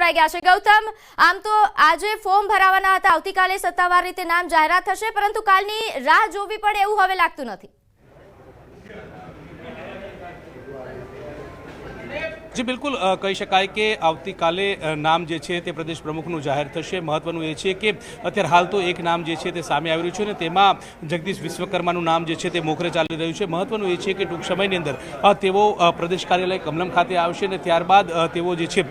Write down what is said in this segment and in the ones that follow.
જોડાઈ ગયા છે। ગૌતમ, આમ તો આજે ફોર્મ ભરાવાના હતા, આવતીકાલે સત્તાવાર રીતે નામ જાહેરાત થશે, પરંતુ કાલની રાહ જોવી પડે એવું હવે લાગતું નથી। जी बिल्कुल कही शकाय कि आवतीकाले नाम जे छे ते प्रदेश प्रमुखનું જાહેર થશે। મહત્વનું એ છે કે અત્યારે હાલ તો એક નામ જે છે તે સામે આવી રહ્યું છે અને તેમાં જગદીશ વિશ્વકર્માનું નામ જે છે તે મોખરે ચાલી રહ્યું છે। મહત્વનું એ છે કે ટૂંક સમયની અંદર તેઓ પ્રદેશ કાર્યાલય કમલમ ખાતે આવશે અને ત્યારબાદ તેઓ જે છે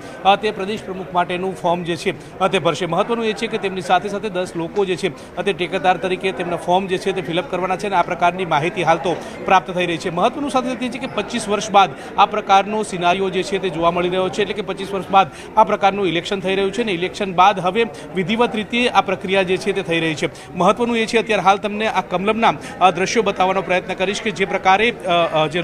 તે પ્રદેશ પ્રમુખ માટેનું ફોર્મ જે છે તે ભરશે। મહત્વનું એ છે કે તેમની સાથે સાથે 10 લોકો જે છે તે ટેકેદાર તરીકે તેમના ફોર્મ જે છે તે ફિલઅપ કરવાના છે અને આ પ્રકારની માહિતી હાલ તો પ્રાપ્ત થઈ રહી છે। મહત્વનું સાથે એ છે કે 25 વર્ષ બાદ આ પ્રકારનો સિનારીઓ જે છે તે જોવા મળી રહ્યો છે, એટલે કે 25 વર્ષ બાદ આ પ્રકારનું ઇલેક્શન થઈ રહ્યું છે અને ઇલેક્શન બાદ હવે વિધિવત રીતે આ પ્રક્રિયા જે છે તે થઈ રહી છે। મહત્વનું એ છે અત્યારે હાલ તમને આ કમલમના દ્રશ્યો બતાવવાનો પ્રયત્ન કરીશ કે જે પ્રકારે જે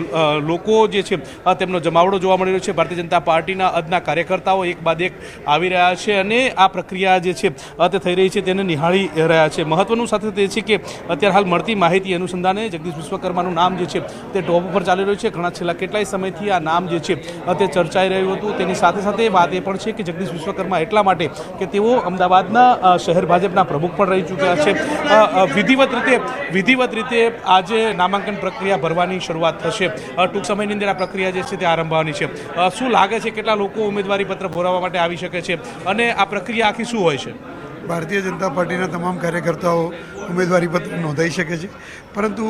લોકો જે છે તેમનો જમાવડો જોવા મળી રહ્યો છે। ભારતીય જનતા પાર્ટીના અદના કાર્યકર્તાઓ એક બાદ એક આવી રહ્યા છે અને આ પ્રક્રિયા જે છે તે થઈ રહી છે તેને નિહાળી રહ્યા છે। મહત્વનું સાથે તે છે કે અત્યારે હાલ મળતી માહિતી અનુસંધાને જગદીશ વિશ્વકર્માનું નામ જે છે તે ટોપ ઉપર ચાલી રહ્યું છે। ઘણા છેલ્લા કેટલાય સમયથી આ નામ જે છે તે ચર્ચાઈ રહ્યું હતું। તેની સાથે સાથે વાત એ પણ છે કે જગદીશ વિશ્વકર્મા એટલા માટે કે તેઓ અમદાવાદના શહેર ભાજપના પ્રમુખ પણ રહી ચૂક્યા છે। વિધિવત રીતે આજે નામાંકન પ્રક્રિયા ભરવાની શરૂઆત થશે। ટૂંક સમયની અંદર આ પ્રક્રિયા જે છે તે આરંભવાની છે। શું લાગે છે કેટલા લોકો ઉમેદવારી પત્ર ભરવા માટે આવી શકે છે અને આ પ્રક્રિયા આખી શું હોય છે? ભારતીય જનતા પાર્ટીના તમામ કાર્યકર્તાઓ ઉમેદવારી પત્ર નોંધાઈ શકે છે, પરંતુ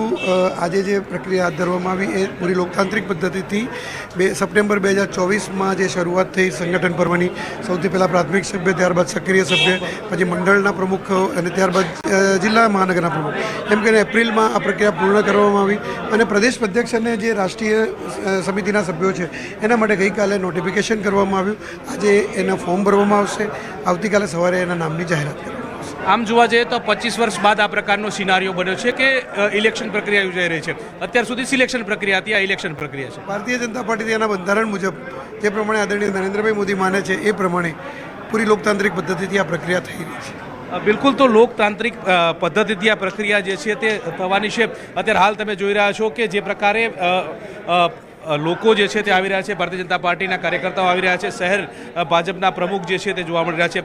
આજે જે પ્રક્રિયા હાથ ધરવામાં આવી એ પૂરી લોકતાંત્રિક પદ્ધતિથી સપ્ટેમ્બર 2024માં જે શરૂઆત થઈ સંગઠન પર્વની, સૌથી પહેલાં પ્રાથમિક સભ્ય, ત્યારબાદ સક્રિય સભ્ય, પછી મંડળના પ્રમુખ અને ત્યારબાદ જિલ્લા મહાનગરના પ્રમુખ, એમ કરીને એપ્રિલમાં આ પ્રક્રિયા પૂર્ણ કરવામાં આવી અને પ્રદેશ અધ્યક્ષ અને જે રાષ્ટ્રીય સમિતિના સભ્યો છે એના માટે ગઈકાલે નોટિફિકેશન કરવામાં આવ્યું। આજે એના ફોર્મ ભરવામાં આવશે, આવતીકાલે સવારે એના નામની જાહેરાત કરવામાં આવશે। આમ જોવા જઈએ તો 25 વર્ષ બાદ આ પ્રકારનો સિનારીઓ બન્યો છે કે ઇલેક્શન પ્રક્રિયા યોજાઈ રહી છે। અત્યાર સુધી સિલેક્શન પ્રક્રિયા હતી, આ ઇલેક્શન પ્રક્રિયા છે। ભારતીય જનતા પાર્ટી એના બંધારણ મુજબ જે પ્રમાણે આદરણીય નરેન્દ્રભાઈ મોદી માને છે એ પ્રમાણે પૂરી લોકતાંત્રિક પદ્ધતિથી આ પ્રક્રિયા થઈ રહી છે। બિલકુલ, તો લોકતાંત્રિક પદ્ધતિથી આ પ્રક્રિયા જે છે તે થવાની છે। અત્યારે હાલ તમે જોઈ રહ્યા છો કે જે પ્રકારે લોકો જે છે તે આવી રહ્યા છે, ભારતીય જનતા પાર્ટીના કાર્યકર્તાઓ આવી રહ્યા છે, શહેર ભાજપના પ્રમુખ જે છે તે જોવા મળી રહ્યા છે।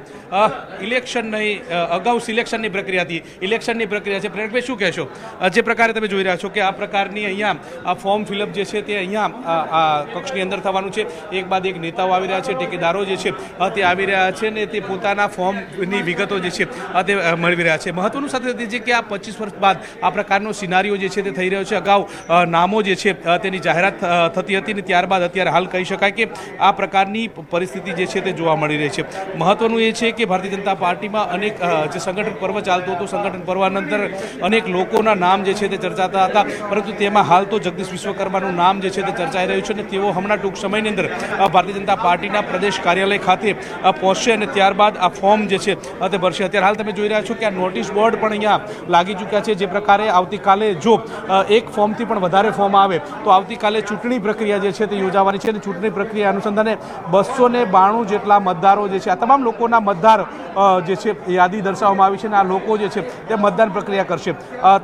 ઇલેક્શન નહીં, અગાઉ સિલેક્શનની પ્રક્રિયા હતી, ઇલેક્શનની પ્રક્રિયા છે। પ્રેરકભાઈ શું કહેશો? જે પ્રકારે તમે જોઈ રહ્યા છો કે આ પ્રકારની અહીંયા આ ફોર્મ ફિલઅપ જે છે તે અહીંયા આ કક્ષની અંદર થવાનું છે। એક બાદ એક નેતાઓ આવી રહ્યા છે, ઠેકેદારો જે છે તે આવી રહ્યા છે ને તે પોતાના ફોર્મની વિગતો જે છે તે મેળવી રહ્યા છે। મહત્વનું સાથે તે છે કે આ 25 વર્ષ બાદ આ પ્રકારનો સિનારીઓ જે છે તે થઈ રહ્યો છે। અગાઉ નામો જે છે તેની જાહેરાત થતી હતી ને ત્યારબાદ અત્યારે હાલ કહી શકાય કે આ પ્રકારની પરિસ્થિતિ જે છે તે જોવા મળી રહી છે। મહત્વનું એ છે કે ભારતીય જનતા પાર્ટીમાં અનેક જે સંગઠન પર્વ ચાલતું હતું, સંગઠન પર્વના અંદર અનેક લોકોના નામ જે છે તે ચર્ચાતા હતા, પરંતુ તેમાં હાલ તો જગદીશ વિશ્વકર્માનું નામ જે છે તે ચર્ચાઈ રહ્યું છે અને તેઓ હમણાં ટૂંક સમયની અંદર ભારતીય જનતા પાર્ટીના પ્રદેશ કાર્યાલય ખાતે પહોંચશે અને ત્યારબાદ આ ફોર્મ જે છે તે ભરશે। અત્યારે હાલ તમે જોઈ રહ્યા છો કે આ નોટિસ બોર્ડ પણ અહીંયા લાગી ચૂક્યા છે। જે પ્રકારે આવતીકાલે જો એક ફોર્મથી પણ વધારે ફોર્મ આવે તો આવતીકાલે ચૂંટણી પ્રક્રિયા જે છે તે યોજાવાની છે અને ચૂંટણી પ્રક્રિયા અનુસંધાને 292 જેટલા મતદારો જે છે, આ તમામ લોકોના મતદાર જે છે યાદી દર્શાવવામાં આવી છે અને આ લોકો જે છે તે મતદાન પ્રક્રિયા કરશે।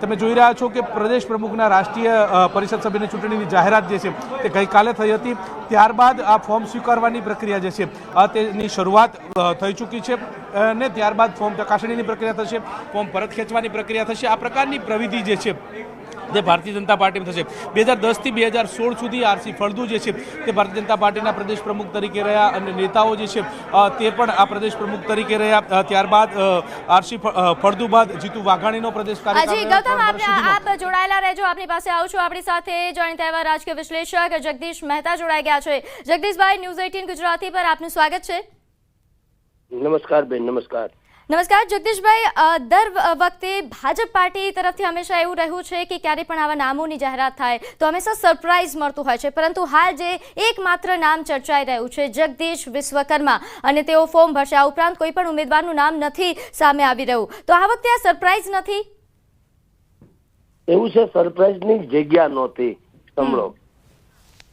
તમે જોઈ રહ્યા છો કે પ્રદેશ પ્રમુખના રાષ્ટ્રીય પરિષદ સભ્યની ચૂંટણીની જાહેરાત જે છે તે ગઈકાલે થઈ હતી। ત્યારબાદ આ ફોર્મ સ્વીકારવાની પ્રક્રિયા જે છે તેની શરૂઆત થઈ ચૂકી છે અને ત્યારબાદ ફોર્મ ચકાસણીની પ્રક્રિયા થશે, ફોર્મ પરત ખેંચવાની પ્રક્રિયા થશે। આ પ્રકારની પ્રવિધિ જે છે તે ભારતીય જનતા પાર્ટીમાં થશે। 2010થી 2016 સુધી આરસી ફળદુ જે છે તે ભારતીય જનતા પાર્ટીના પ્રદેશ પ્રમુખ તરીકે રહ્યા અને નેતાઓ જે છે તે પણ આ પ્રદેશ પ્રમુખ તરીકે રહ્યા। ત્યારબાદ આરસી ફળદુ બાદ જીતુ વાઘાણીનો પ્રદેશ કાર્યક્રમ। આપ જોડાયેલા રહેજો, આપની પાસે આવું છું। આપણી સાથે જાણીતા એવા રાજકીય વિશ્લેષક જગદીશ મહેતા જોડાઈ ગયા છે। જગદીશભાઈ, ન્યૂઝ 18 ગુજરાતી પર આપનું સ્વાગત છે। નમસ્કાર બેન, નમસ્કાર। નમસ્કાર જગદીશભાઈ, દર વખતે ભાજપ પાર્ટી તરફથી હંમેશા એવું રહ્યું છે કે ક્યારે પણ આવા નામોની જાહેરાત થાય તો હંમેશા સરપ્રાઇઝ મળતું હોય છે, પરંતુ હાલ જે એકમાત્ર નામ ચર્ચાઈ રહ્યું છે જગદીશ વિશ્વકર્મા અને તેઓ ફોર્મ ભરશે, આ ઉપરાંત કોઈ પણ ઉમેદવારનું નામ નથી સામે આવી રહ્યું, તો આ વખતે આ સરપ્રાઇઝ નથી? એવું છે, સરપ્રાઇઝની જગ્યા નહોતી। સાંભળો,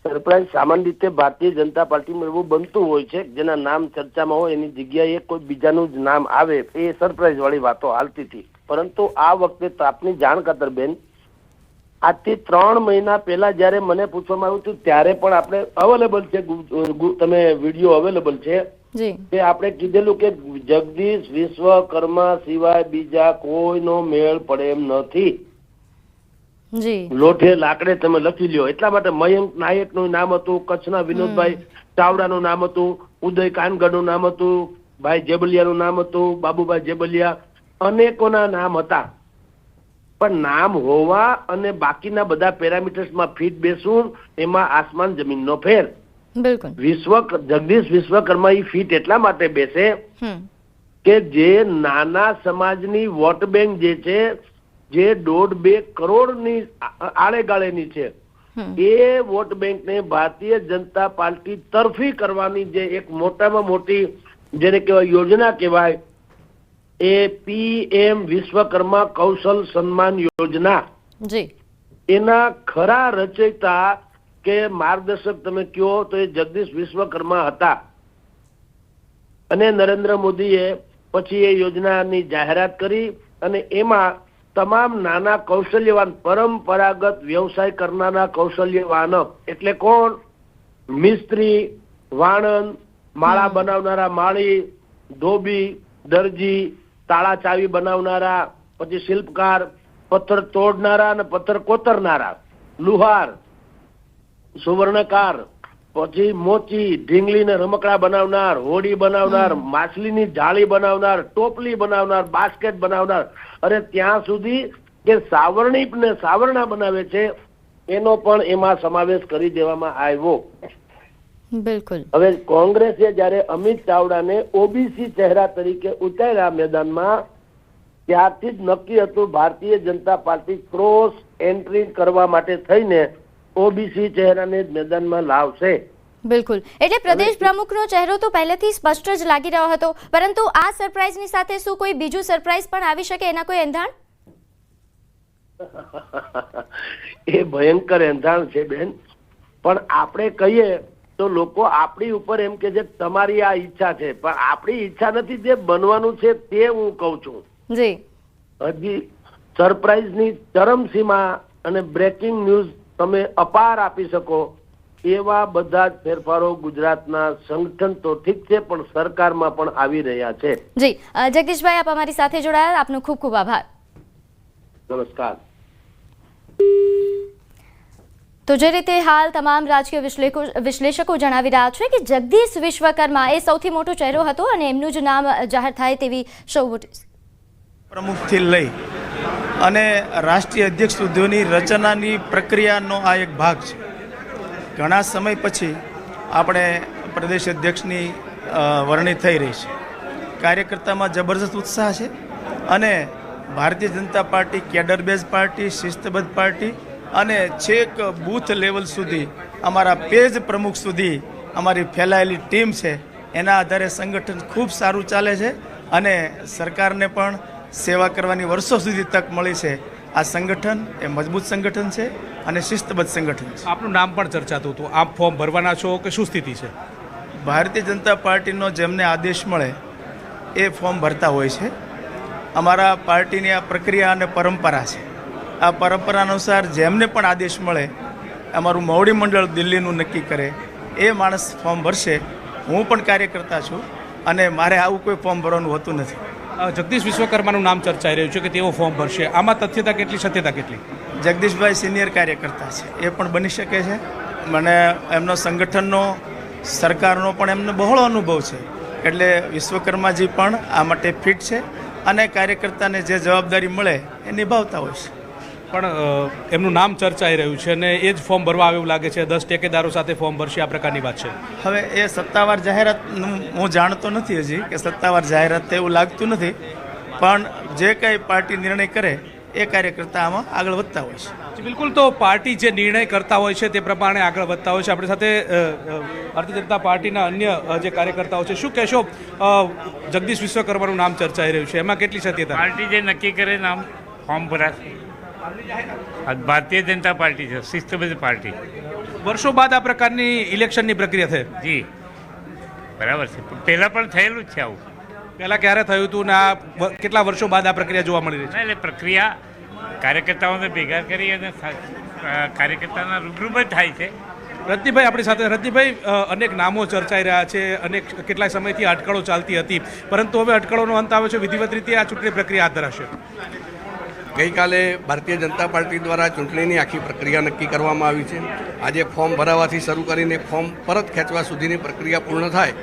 સરપ્રાઇઝ સામાન્ય રીતે ભારતીય જનતા પાર્ટીમાં એવું બનતું હોય છે જેના નામ ચર્ચામાં હોય એની જગ્યાએ કોઈ બીજાનું જ નામ આવે, એ સરપ્રાઇઝ વાળી વાતો હાલતી હતી। પરંતુ આ વખતે તો આપની જાણ ખાતર બેન, આજથી 3 મહિના પહેલા જયારે મને પૂછવામાં આવ્યું હતું ત્યારે પણ આપણે અવેલેબલ છે, તમે વિડીયો અવેલેબલ છે, જી કે આપણે કીધેલું કે જગદીશ વિશ્વકર્મા સિવાય બીજા કોઈનો મેળ પડે એમ નથી. જી લોઠે લાકડે તમે લખી લ્યો. એટલા માટે મયંક નાયક નું નામ હતું, કચ્છના વિનોદભાઈ ચાવડાનું નામ હતું, ઉદય કાનગઢનું નામ હતું, ભાઈ જેબલિયાનું નામ હતું, બાબુભાઈ જેબલિયા, અનેકોના નામ હતા. પણ નામ હોવા અને બાકીના બધા પેરામીટર્સમાં ફિટ બેસવું એમાં આસમાન જમીનનો ફેર. બિલકુલ. જગદીશ વિશ્વકર્મા ઈ ફિટ એટલા માટે બેસે કે જે નાના સમાજની વોટ બેંક જે છે, જે 1.5-2 કરોડની આળેગાળેની છે, એ વોટ બેંકને ભારતીય જનતા પાર્ટી તરફી કરવાની જે એક મોટામાં મોટી જેને કહેવાય યોજના કહેવાય, એ PM વિશ્વકર્મા કૌશલ સન્માન યોજના. જી એના ખરા રચયિતા કે માર્ગદર્શક તમે કહો તો એ જગદીશ વિશ્વકર્મા હતા. અને નરેન્દ્ર મોદીએ પછી એ યોજનાની જાહેરાત કરી અને એમાં તમામ નાના કૌશલ્યવાન પરંપરાગત વ્યવસાય કરનારા કૌશલ્યવાન એટલે કોણ? મિસ્ત્રી, વાણંદ, માળા બનાવનારા માળી, ધોબી, દરજી, તાળા ચાવી બનાવનારા, પછી શિલ્પકાર, પથ્થર તોડનારા અને પથ્થર કોતરનારા, લુહાર, સુવર્ણકાર, પછી મોચી, ઢીંગલી ને રમકડા બનાવનાર, હોડી બનાવનાર, માછલીની જાળી બનાવનાર, ટોપલી બનાવનાર, બાસ્કેટ બનાવનાર, અરે ત્યાં સુધી કે સાવરણી ને સાવરણા બનાવે છે એનો પણ એમાં સમાવેશ કરી દેવામાં આવ્યો. બિલકુલ. હવે કોંગ્રેસે જયારે અમિત ચાવડાને OBC ચહેરા તરીકે ઉતાર્યા મેદાનમાં, ત્યારથી જ નક્કી હતું ભારતીય જનતા પાર્ટી ક્રોસ એન્ટ્રી કરવા માટે થઈને OBC ચહેરાને જ મેદાનમાં લાવશે. બિલકુલ. એટલે પ્રદેશ પ્રમુખનો ચહેરો તો પહેલેથી સ્પષ્ટ જ લાગી રહ્યો હતો, પરંતુ આ સરપ્રાઈઝની સાથે શું કોઈ બીજું સરપ્રાઈઝ પણ આવી શકે, એના કોઈ એંધાણ? એ ભયંકર એંધાણ છે બેન. પણ આપણે કહીએ તો લોકો આપણી ઉપર એમ કે છે તમારી આ ઈચ્છા છે, પણ આપણી ઈચ્છા નથી, જે બનવાનું છે તે હું કઉ છું. જી હજી સરપ્રાઈઝની ચરમસીમા અને બ્રેકિંગ ન્યૂઝ તમે અપાર આપી શકો એવા બધા જ ફેરફારો ગુજરાતના સંગઠન તો ઠીક છે પણ સરકારમાં પણ આવી રહ્યા છે. જી જગદીશભાઈ, આપ અમારી સાથે જોડાયા, આપનો ખૂબ ખૂબ આભાર. નમસ્કાર. તો જે રીતે હાલ તમામ રાજકીય વિશ્લેષકો જણાવી રહ્યા છે કે જગદીશ વિશ્વકર્મા એ સૌથી મોટો ચહેરો હતો અને એમનું જ નામ જાહેર થાય તેવી સૌ પ્રમુખથી લઈ અને રાષ્ટ્રીય અધ્યક્ષ સુધીની રચનાની પ્રક્રિયાનો આ એક ભાગ છે. ઘણા સમય પછી આપણે પ્રદેશ અધ્યક્ષની વરણી થઈ રહી છે. કાર્યકર્તામાં જબરજસ્ત ઉત્સાહ છે અને Bharatiya Janata party cadre base party, શિસ્તબદ્ધ પાર્ટી અને છેક બૂથ લેવલ સુધી અમારા પેજ પ્રમુખ સુધી અમારી ફેલાયેલી ટીમ છે. એના આધારે સંગઠન ખૂબ સારું ચાલે છે અને સરકારને પણ સેવા કરવાની વર્ષો સુધી તક મળી છે. આ સંગઠન એ મજબૂત સંગઠન છે અને શિસ્તબદ્ધ સંગઠન છે. આપનું નામ પણ ચર્ચાતું હતું, આપ ફોર્મ ભરવાના છો કે શું સ્થિતિ છે? ભારતીય જનતા પાર્ટીનો જેમને આદેશ મળે એ ફોર્મ ભરતા હોય છે. અમારા પાર્ટીની આ પ્રક્રિયા અને પરંપરા છે. આ પરંપરા અનુસાર જેમને પણ આદેશ મળે, અમારું મોવડી મંડળ દિલ્હીનું નક્કી કરે એ માણસ ફોર્મ ભરશે. હું પણ કાર્યકર્તા છું અને મારે આવું કોઈ ફોર્મ ભરવાનું હોતું નથી. જગદીશ વિશ્વકર્માનું નામ ચર્ચાઈ રહ્યું છે કે તેઓ ફોર્મ ભરશે, આમાં તથ્યતા કેટલી, સત્યતા કેટલી? જગદીશભાઈ સિનિયર કાર્યકર્તા છે, એ પણ બની શકે છે. મને એમનો સંગઠનનો, સરકારનો પણ એમને બહોળો અનુભવ છે, એટલે વિશ્વકર્માજી પણ આ માટે ફિટ છે અને કાર્યકર્તાને જે જવાબદારી મળે એ નિભાવતા હોય છે. પણ એમનું નામ ચર્ચાઈ રહ્યું છે અને એ જ ફોર્મ ભરવા આવે એવું લાગે છે. 10 ટેકેદારો સાથે ફોર્મ ભરશે, આ પ્રકારની વાત છે. હવે એ સત્તાવાર જાહેરાત હું જાણતો નથી હજી કે સત્તાવાર જાહેરાત એવું લાગતું નથી, પણ જે કંઈ પાર્ટી નિર્ણય કરે એ કાર્યકર્તા આમાં આગળ વધતા હોય છે. બિલકુલ. તો પાર્ટી જે નિર્ણય કરતા હોય છે તે પ્રમાણે આગળ વધતા હોય છે. આપણી સાથે ભારતીય જનતા પાર્ટીના અન્ય જે કાર્યકર્તાઓ છે, શું કહેશો? જગદીશ વિશ્વકર્માનું નામ ચર્ચાઈ રહ્યું છે, એમાં કેટલી સત્યતા? પાર્ટી જે નક્કી કરે નામ ફોર્મ ભરાશે. ભારતીય જનતા પાર્ટી છે, શિસ્તબદ્ધ પાર્ટી. વર્ષો બાદ આ પ્રકારની ઇલેક્શનની પ્રક્રિયા થઈ. જી બરાબર છે, પહેલાં પણ થયેલું જ છે આવું. પહેલાં ક્યારે થયું હતું ને આ કેટલા વર્ષો બાદ આ પ્રક્રિયા જોવા મળી રહી છે? એટલે પ્રક્રિયા કાર્યકર્તાઓને ભેગા કરી અને કાર્યકર્તાના રૂબરૂ જ થાય છે રજનીભાઈ આપણી સાથે રજનીભાઈ અનેક નામો ચર્ચાઈ રહ્યા છે, અનેક કેટલાય સમયથી અટકળો ચાલતી હતી, પરંતુ હવે અટકળોનો અંત આવ્યો છે, વિધિવત રીતે આ ચૂંટણી પ્રક્રિયા હાથ ધરાશે. ગઈકાલે ભારતીય જનતા પાર્ટી દ્વારા ચૂંટણીની આખી પ્રક્રિયા નક્કી કરવામાં આવી છે. આજે ફોર્મ ભરાવાથી શરૂ કરીને ફોર્મ પરત ખેંચવા સુધીની પ્રક્રિયા પૂર્ણ થાય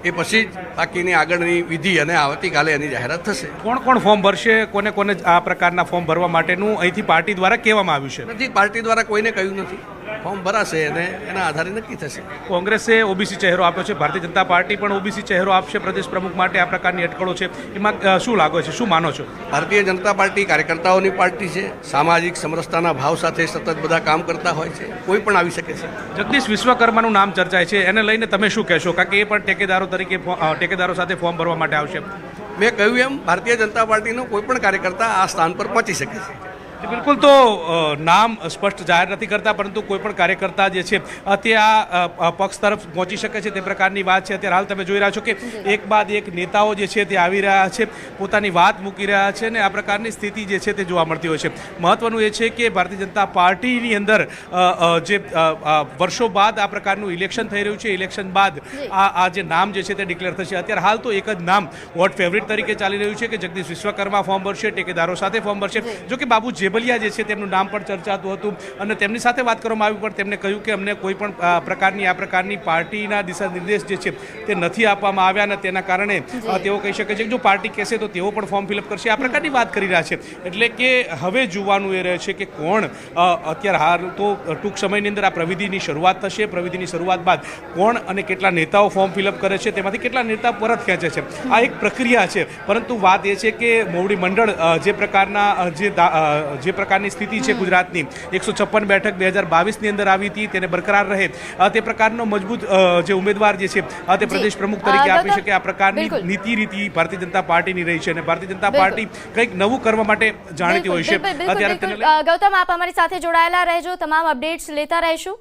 એ પછી જ બાકીની આગળની વિધિ અને આવતીકાલે એની જાહેરાત થશે. કોણ કોણ ફોર્મ ભરશે, કોને કોને આ પ્રકારના ફોર્મ ભરવા માટેનું અહીંથી પાર્ટી દ્વારા કહેવામાં આવ્યું છે? નથી, પાર્ટી દ્વારા કોઈને કહ્યું નથી. ફોર્મ ભરાશે અને એના આધારે નક્કી થશે. કોંગ્રેસે ઓબીસી ચહેરો આપ્યો છે, ભારતીય જનતા પાર્ટી પણ ઓબીસી ચહેરો આપશે પ્રદેશ પ્રમુખ માટે. આ પ્રકારની અટકળો છે, એમાં શું લાગે છે, શું માનો છો? ભારતીય જનતા પાર્ટી કાર્યકર્તાઓની પાર્ટી છે. સામાજિક સમરસતાના ભાવ સાથે સતત બધા કામ કરતા હોય છે. કોઈ પણ આવી શકે છે. જગદીશ વિશ્વકર્માનું નામ ચર્ચાય છે, એને લઈને તમે શું કહેશો? કારણ કે એ પણ ટેકેદારો તરીકે ટેકેદારો સાથે ફોર્મ ભરવા માટે આવશે. મેં કહ્યું એમ ભારતીય જનતા પાર્ટીનો કોઈ પણ કાર્યકર્તા આ સ્થાન પર પહોંચી શકે છે. બિલકુલ, તો નામ સ્પષ્ટ જાહેર નથી કરતા, પરંતુ કોઈ પણ કાર્યકર્તા જે છે તે આ પક્ષ તરફ પહોંચી શકે છે તે પ્રકારની વાત છે. અત્યારે હાલ તમે જોઈ રહ્યા છો કે એક બાદ એક નેતાઓ જે છે તે આવી રહ્યા છે, પોતાની વાત મૂકી રહ્યા છે, અને આ પ્રકારની સ્થિતિ જે છે તે જોવા મળતી હોય છે. મહત્વનું એ છે કે ભારતીય જનતા પાર્ટીની અંદર જે વર્ષો બાદ આ પ્રકારનું ઇલેક્શન થઈ રહ્યું છે, ઇલેક્શન બાદ આ જે નામ જે છે તે ડિક્લેર થશે. અત્યારે હાલ તો એક જ નામ વોટ ફેવરિટ તરીકે ચાલી રહ્યું છે કે જગદીશ વિશ્વકર્મા ફોર્મ ભરશે, ટેકેદારો સાથે ફોર્મ ભરશે. જો કે બાબુ જેબલિયા જે છે તેમનું નામ પણ ચર્ચાતું હતું અને તેમની સાથે વાત કરવામાં આવી, પણ તેમણે કહ્યું કે અમને કોઈ પણ પ્રકારની પાર્ટીના દિશા નિર્દેશ જે છે તે નથી આપવામાં આવ્યા, અને તેના કારણે તેઓ કહી શકે છે કે જો પાર્ટી કહેશે તો તેઓ પણ ફોર્મ ફિલઅપ કરશે. આ પ્રકારની વાત કરી રહ્યા છે. એટલે કે હવે જોવાનું એ રહે છે કે કોણ અત્યારે હાલ તો ટૂંક સમયની અંદર આ પ્રવિધિની શરૂઆત થશે. પ્રવિધિની શરૂઆત બાદ કોણ અને કેટલા નેતાઓ ફોર્મ ફિલઅપ કરે છે, તેમાંથી કેટલા નેતા પરત ખેંચે છે, આ એક પ્રક્રિયા છે. પરંતુ વાત એ છે કે મોવડી મંડળ જે પ્રકારના જે પ્રકારની સ્થિતિ છે ગુજરાતની, 156 બેઠક 2022ની અંદર આવી હતી, તેને બરકરાર રહે તે પ્રકારનો મજબૂત જે ઉમેદવાર જે છે તે પ્રદેશ પ્રમુખ તરીકે આપી શકે, આ પ્રકારની નીતિ રીતિ ભારતીય જનતા પાર્ટીની રહી છે. અને ભારતીય જનતા પાર્ટી કંઈક નવું કરવા માટે જાણીતી હોય છે. ગૌતમ, આપ અમારી સાથે જોડાયેલા રહેજો, તમામ અપડેટ્સ લેતા રહીશું.